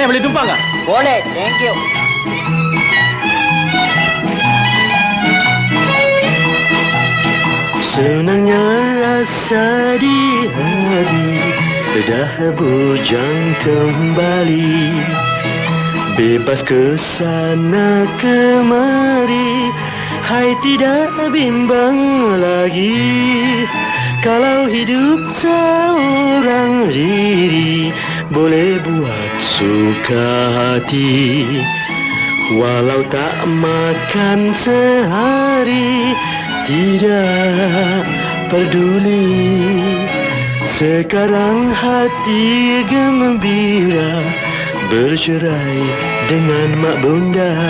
Nenek boleh tumpang tak? Boleh, thank you. Senangnya rasa di hati, dah bujang kembali, bebas ke sana kemari, hai tidak bimbang lagi. Kalau hidup seorang diri, boleh buat suka hati, walau tak makan sehari, tidak peduli. Sekarang hati gembira, bercerai dengan mak bunda.